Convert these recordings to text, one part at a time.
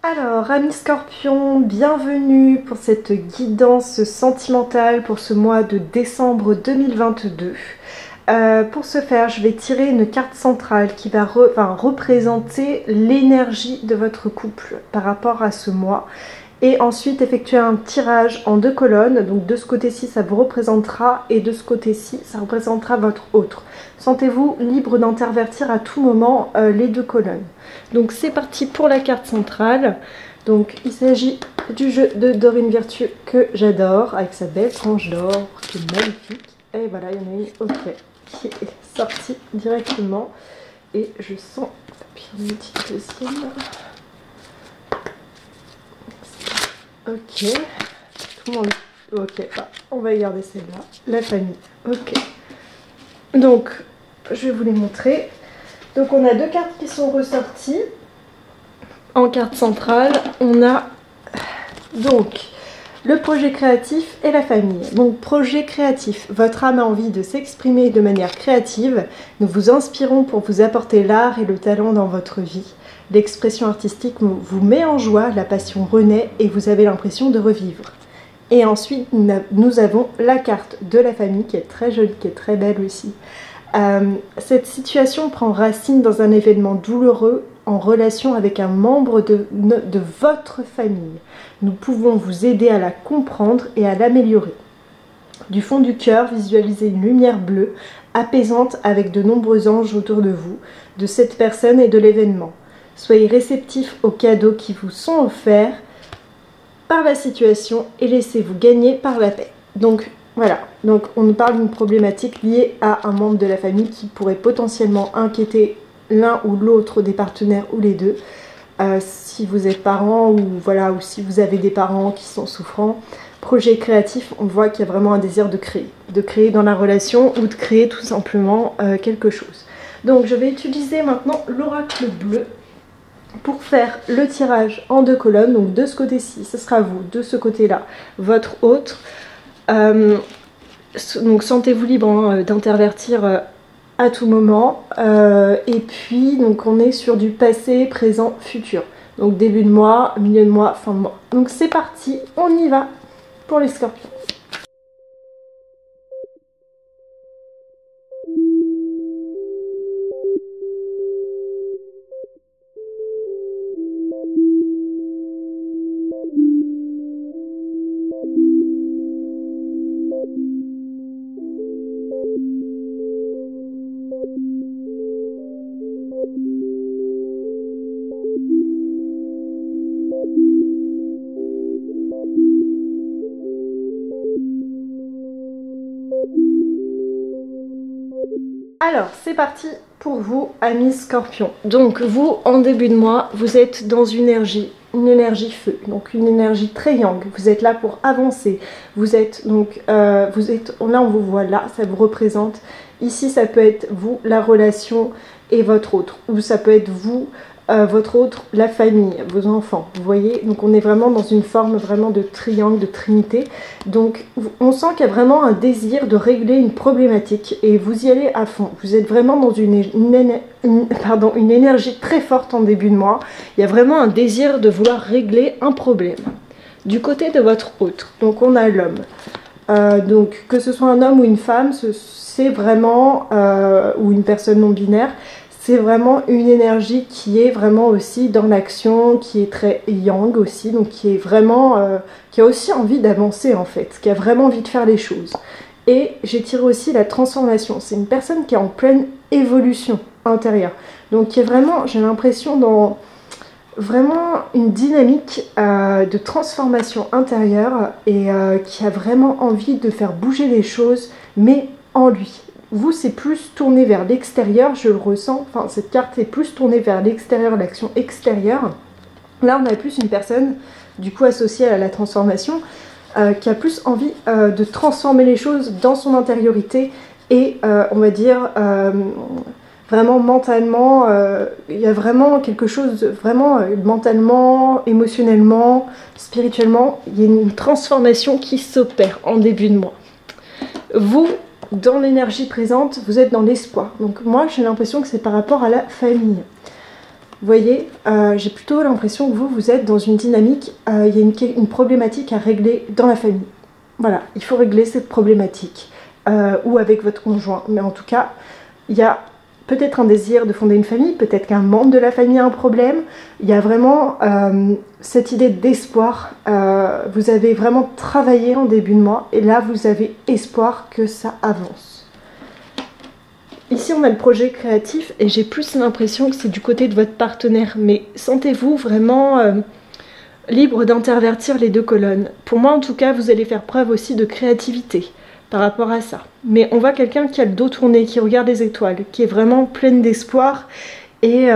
Alors, amis Scorpions, bienvenue pour cette guidance sentimentale pour ce mois de décembre 2022. Pour ce faire, je vais tirer une carte centrale qui va représenter l'énergie de votre couple par rapport à ce mois. Et ensuite effectuer un tirage en 2 colonnes. Donc de ce côté-ci, ça vous représentera et de ce côté-ci, ça représentera votre autre. Sentez-vous libre d'intervertir à tout moment les 2 colonnes. Donc c'est parti pour la carte centrale. Donc il s'agit du jeu de Dorine Virtue que j'adore, avec sa belle tranche d'or, qui est magnifique. Et voilà, il y en a une autre qui est sortie directement. Et je sens une petite deuxième. Ok, tout le monde. Ok, on va garder celle-là. La famille. Ok. Donc, je vais vous les montrer. Donc, on a 2 cartes qui sont ressorties. En carte centrale, on a donc le projet créatif et la famille. Donc, projet créatif. Votre âme a envie de s'exprimer de manière créative. Nous vous inspirons pour vous apporter l'art et le talent dans votre vie. L'expression artistique vous met en joie, la passion renaît et vous avez l'impression de revivre. Et ensuite, nous avons la carte de la famille qui est très jolie, qui est très belle aussi. Cette situation prend racine dans un événement douloureux en relation avec un membre de votre famille. Nous pouvons vous aider à la comprendre et à l'améliorer. Du fond du cœur, visualisez une lumière bleue, apaisante avec de nombreux anges autour de vous, de cette personne et de l'événement. Soyez réceptifs aux cadeaux qui vous sont offerts par la situation et laissez-vous gagner par la paix. Donc voilà, donc on nous parle d'une problématique liée à un membre de la famille qui pourrait potentiellement inquiéter l'un ou l'autre des partenaires ou les deux. Si vous êtes parents ou voilà, ou si vous avez des parents qui sont souffrants. Projet créatif, on voit qu'il y a vraiment un désir de créer dans la relation ou de créer tout simplement quelque chose. Donc je vais utiliser maintenant l'oracle bleu pour faire le tirage en 2 colonnes. Donc de ce côté-ci, ce sera vous, de ce côté-là, votre autre. Donc sentez-vous libre d'intervertir à tout moment. Et puis donc on est sur du passé, présent, futur. Donc début de mois, milieu de mois, fin de mois. Donc c'est parti, on y va pour les Scorpions. Alors, c'est parti pour vous, amis Scorpions. Donc, vous, en début de mois, vous êtes dans une énergie feu, donc une énergie très yang. Vous êtes là pour avancer. Vous êtes donc, là, on vous voit là, ça vous représente. Ici, ça peut être vous, la relation et votre autre, ou ça peut être vous, votre autre, la famille, vos enfants, vous voyez. Donc on est vraiment dans une forme vraiment de triangle, de trinité. Donc on sent qu'il y a vraiment un désir de régler une problématique et vous y allez à fond. Vous êtes vraiment dans une énergie très forte en début de mois. Il y a vraiment un désir de vouloir régler un problème. Du côté de votre autre, donc on a l'homme. Donc que ce soit un homme ou une femme, c'est vraiment, ou une personne non binaire, c'est vraiment une énergie qui est vraiment aussi dans l'action, qui est très yang aussi, donc qui est vraiment, qui a aussi envie d'avancer en fait, qui a vraiment envie de faire les choses. Et j'ai tiré aussi la transformation, c'est une personne qui est en pleine évolution intérieure, donc qui est vraiment, j'ai l'impression, dans vraiment une dynamique de transformation intérieure et qui a vraiment envie de faire bouger les choses, mais en lui. Vous, c'est plus tourné vers l'extérieur, je le ressens. Enfin, cette carte est plus tournée vers l'extérieur, l'action extérieure. Là, on a plus une personne, du coup, associée à la transformation, qui a plus envie de transformer les choses dans son intériorité et, on va dire, vraiment mentalement, il y a vraiment quelque chose, vraiment mentalement, émotionnellement, spirituellement, il y a une transformation qui s'opère en début de mois. Vous, dans l'énergie présente, vous êtes dans l'espoir. Donc moi, j'ai l'impression que c'est par rapport à la famille. Vous voyez, j'ai plutôt l'impression que vous êtes dans une dynamique, il y a une problématique à régler dans la famille. Voilà, il faut régler cette problématique, ou avec votre conjoint. Mais en tout cas, il y a peut-être un désir de fonder une famille, peut-être qu'un membre de la famille a un problème. Il y a vraiment cette idée d'espoir. Vous avez vraiment travaillé en début de mois et là vous avez espoir que ça avance. Ici on a le projet créatif et j'ai plus l'impression que c'est du côté de votre partenaire. Mais sentez-vous vraiment libre d'intervertir les deux colonnes. Pour moi en tout cas vous allez faire preuve aussi de créativité par rapport à ça. Mais on voit quelqu'un qui a le dos tourné, qui regarde les étoiles, qui est vraiment pleine d'espoir et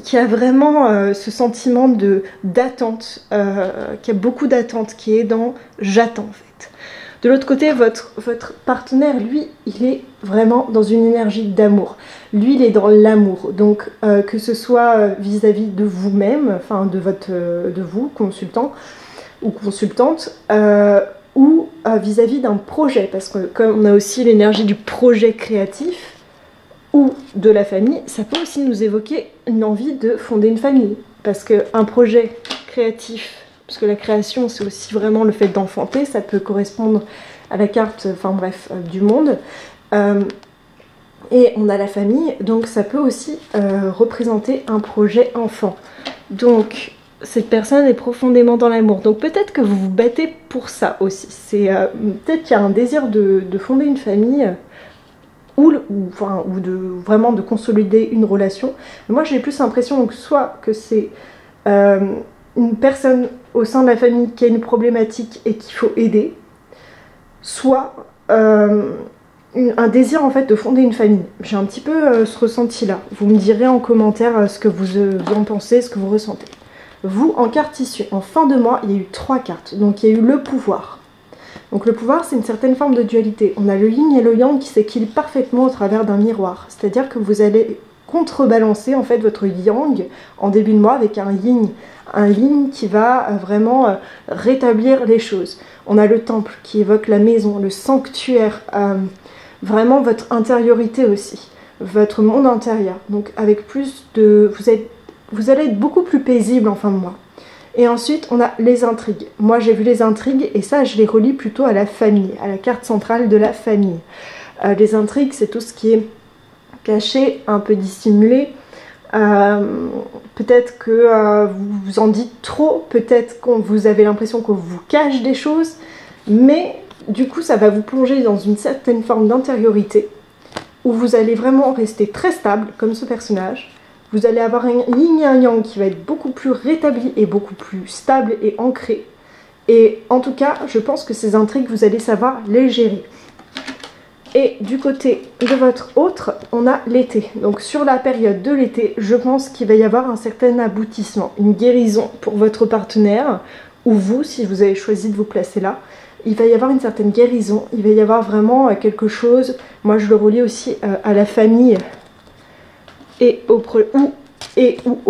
qui a vraiment ce sentiment d'attente, qui a beaucoup d'attente, qui est dans j'attends en fait. De l'autre côté, votre partenaire, lui, il est vraiment dans une énergie d'amour. Lui, il est dans l'amour. Donc, que ce soit vis-à-vis de vous-même, enfin de vous, consultant ou consultante, ou vis-à-vis d'un projet, parce que comme on a aussi l'énergie du projet créatif ou de la famille, ça peut aussi nous évoquer une envie de fonder une famille, parce qu'un projet créatif, parce que la création c'est aussi vraiment le fait d'enfanter, ça peut correspondre à la carte, enfin bref, du monde, et on a la famille, donc ça peut aussi représenter un projet enfant. Donc cette personne est profondément dans l'amour. Donc peut-être que vous vous battez pour ça aussi. C'est peut-être qu'il y a un désir de fonder une famille ou vraiment de consolider une relation. Mais moi j'ai plus l'impression que soit que c'est une personne au sein de la famille qui a une problématique et qu'il faut aider, soit un désir en fait de fonder une famille. J'ai un petit peu ce ressenti là. Vous me direz en commentaire ce que vous en pensez, ce que vous ressentez. Vous, en carte issue, en fin de mois, il y a eu 3 cartes. Donc il y a eu le pouvoir. Donc le pouvoir, c'est une certaine forme de dualité. On a le yin et le yang qui s'équilibrent parfaitement au travers d'un miroir. C'est-à-dire que vous allez contrebalancer en fait votre yang en début de mois avec un yin. Un yin qui va vraiment rétablir les choses. On a le temple qui évoque la maison, le sanctuaire, vraiment votre intériorité aussi, votre monde intérieur. Donc avec plus de... Vous allez être beaucoup plus paisible en fin de mois. Et ensuite, on a les intrigues. Moi, j'ai vu les intrigues et ça, je les relie plutôt à la famille, à la carte centrale de la famille. Les intrigues, c'est tout ce qui est caché, un peu dissimulé. Peut-être que vous en dites trop, peut-être que vous avez l'impression qu'on vous cache des choses, mais du coup, ça va vous plonger dans une certaine forme d'intériorité où vous allez vraiment rester très stable, comme ce personnage. Vous allez avoir un yin et un yang qui va être beaucoup plus rétabli et beaucoup plus stable et ancré. Et en tout cas, je pense que ces intrigues, vous allez savoir les gérer. Et du côté de votre autre, on a l'été. Donc sur la période de l'été, je pense qu'il va y avoir un certain aboutissement, une guérison pour votre partenaire, ou vous, si vous avez choisi de vous placer là. Il va y avoir une certaine guérison, il va y avoir vraiment quelque chose, moi je le relie aussi à la famille, et au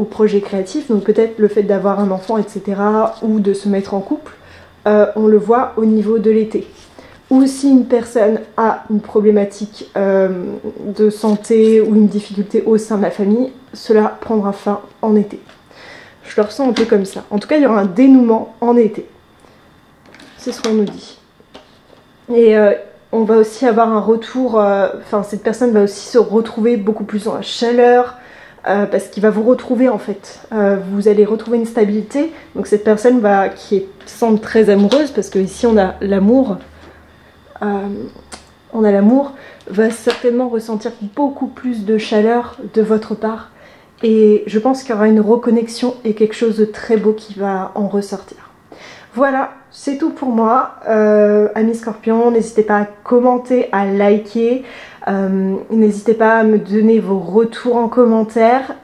projet créatif, donc peut-être le fait d'avoir un enfant, etc., ou de se mettre en couple, on le voit au niveau de l'été. Ou si une personne a une problématique de santé ou une difficulté au sein de la famille, cela prendra fin en été. Je le ressens un peu comme ça. En tout cas, il y aura un dénouement en été. C'est ce qu'on nous dit. Et on va aussi avoir un retour, cette personne va aussi se retrouver beaucoup plus dans la chaleur, parce qu'il va vous retrouver en fait. Vous allez retrouver une stabilité. Donc cette personne qui semble très amoureuse, parce que ici on a l'amour, va certainement ressentir beaucoup plus de chaleur de votre part. Et je pense qu'il y aura une reconnexion et quelque chose de très beau qui va en ressortir. Voilà, c'est tout pour moi, amis scorpions. N'hésitez pas à commenter, à liker, n'hésitez pas à me donner vos retours en commentaire,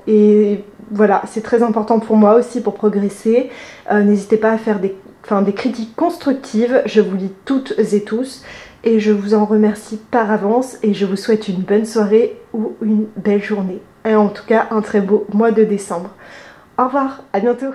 et voilà, c'est très important pour moi aussi pour progresser. N'hésitez pas à faire des critiques constructives, je vous lis toutes et tous, et je vous en remercie par avance, et je vous souhaite une bonne soirée ou une belle journée, et en tout cas un très beau mois de décembre. Au revoir, à bientôt.